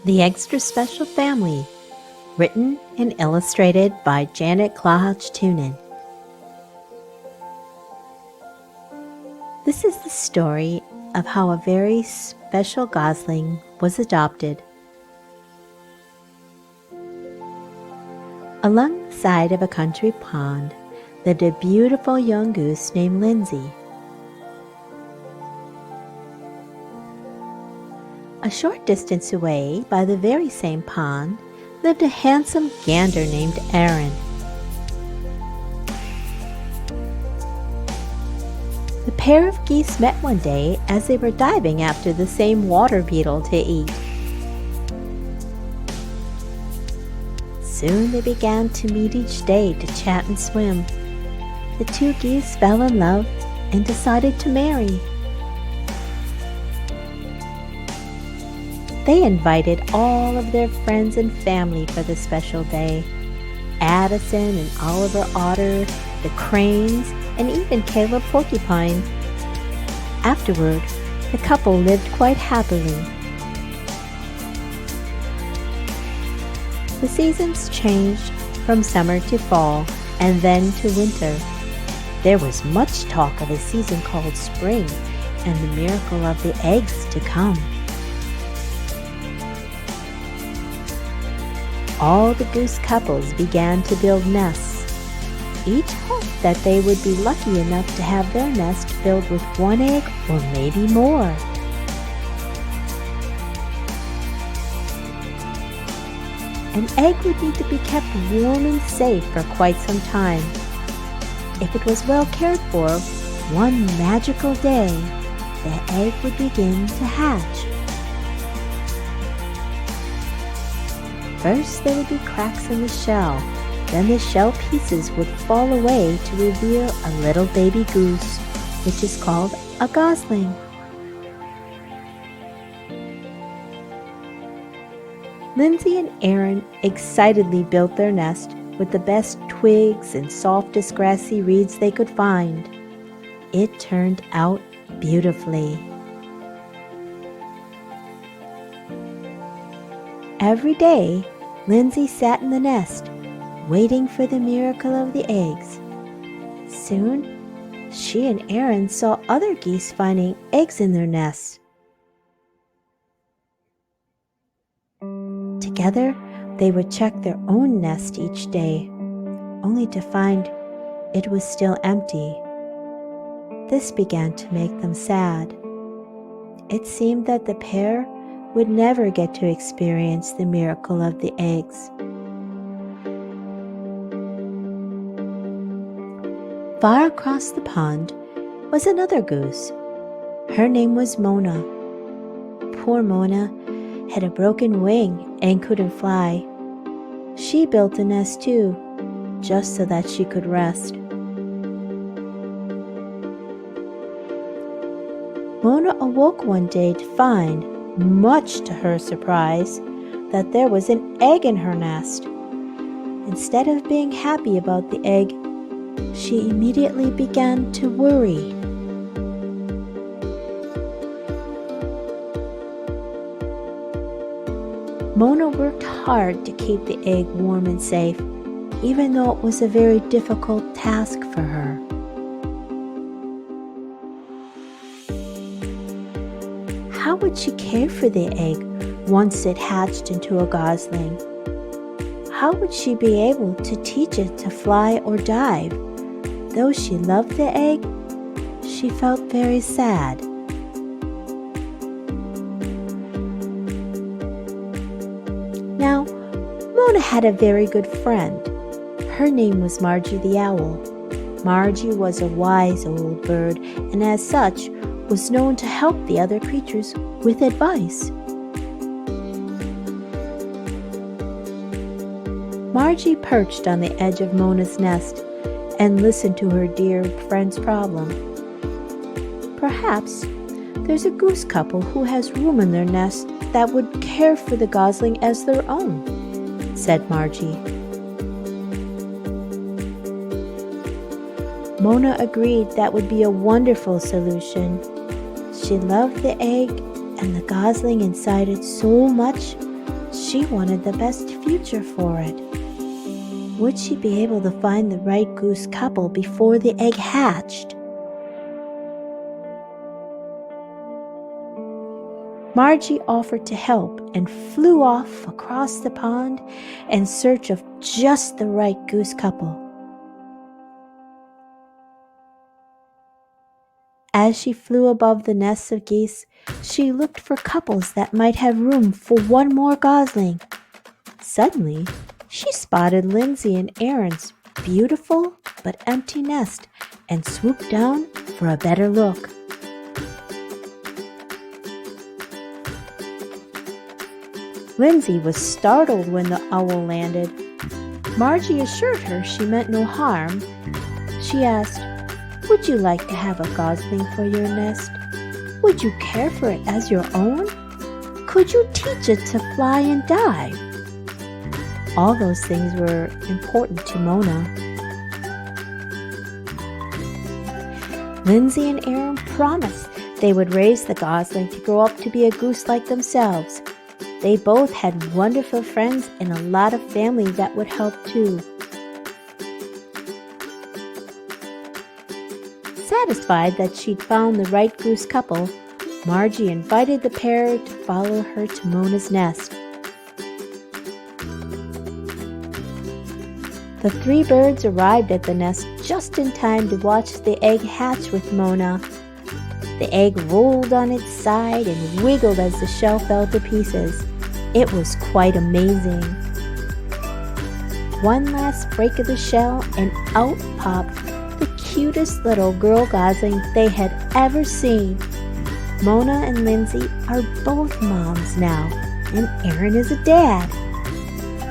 The Extra Special Family, written and illustrated by Janet Clahach-Tunin. This is the story of how a very special gosling was adopted. Along the side of a country pond lived a beautiful young goose named Lindsay. A short distance away, by the very same pond, lived a handsome gander named Aaron. The pair of geese met one day as they were diving after the same water beetle to eat. Soon they began to meet each day to chat and swim. The two geese fell in love and decided to marry. They invited all of their friends and family for the special day. Addison and Oliver Otter, the cranes, and even Caleb Porcupine. Afterward, the couple lived quite happily. The seasons changed from summer to fall and then to winter. There was much talk of a season called spring and the miracle of the eggs to come. All the goose couples began to build nests. Each hoped that they would be lucky enough to have their nest filled with one egg or maybe more. An egg would need to be kept warm and safe for quite some time. If it was well cared for, one magical day, the egg would begin to hatch. First, there would be cracks in the shell. Then the shell pieces would fall away to reveal a little baby goose, which is called a gosling. Lindsay and Aaron excitedly built their nest with the best twigs and softest grassy reeds they could find. It turned out beautifully. Every day, Lindsay sat in the nest, waiting for the miracle of the eggs. Soon, she and Aaron saw other geese finding eggs in their nests. Together, they would check their own nest each day, only to find it was still empty. This began to make them sad. It seemed that the pair would never get to experience the miracle of the eggs. Far across the pond was another goose. Her name was Mona. Poor Mona had a broken wing and couldn't fly. She built a nest too, just so that she could rest. Mona awoke one day to find, much to her surprise, that there was an egg in her nest. Instead of being happy about the egg, she immediately began to worry. Mona worked hard to keep the egg warm and safe, even though it was a very difficult task for her. How would she care for the egg once it hatched into a gosling? How would she be able to teach it to fly or dive? Though she loved the egg, she felt very sad. Now, Mona had a very good friend. Her name was Margie the Owl. Margie was a wise old bird, and as such, was known to help the other creatures with advice. Margie perched on the edge of Mona's nest and listened to her dear friend's problem. Perhaps there's a goose couple who has room in their nest that would care for the gosling as their own, said Margie. Mona agreed that would be a wonderful solution. She loved the egg and the gosling inside it so much She wanted the best future for it. Would she be able to find the right goose couple before the egg hatched? Margie offered to help and flew off across the pond in search of just the right goose couple. As she flew above the nests of geese, she looked for couples that might have room for one more gosling. Suddenly, she spotted Lindsay and Aaron's beautiful but empty nest and swooped down for a better look. Lindsay was startled when the owl landed. Margie assured her she meant no harm. She asked, "Would you like to have a gosling for your nest? Would you care for it as your own? Could you teach it to fly and dive?" All those things were important to Mona. Lindsay and Aaron promised they would raise the gosling to grow up to be a goose like themselves. They both had wonderful friends and a lot of family that would help too. Satisfied that she'd found the right goose couple, Margie invited the pair to follow her to Mona's nest. The three birds arrived at the nest just in time to watch the egg hatch with Mona. The egg rolled on its side and wiggled as the shell fell to pieces. It was quite amazing. One last break of the shell and out popped the cutest little girl gosling they had ever seen. Mona and Lindsay are both moms now, and Aaron is a dad.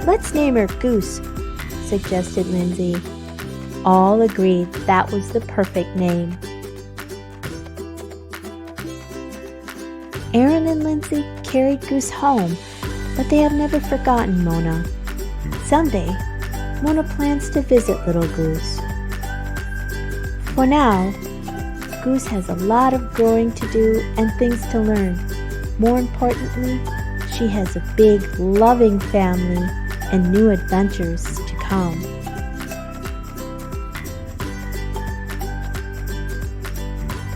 "Let's name her Goose," suggested Lindsay. All agreed that was the perfect name. Aaron and Lindsay carried Goose home, but they have never forgotten Mona. Someday, Mona plans to visit little Goose. For now, Goose has a lot of growing to do and things to learn. More importantly, she has a big, loving family and new adventures to come.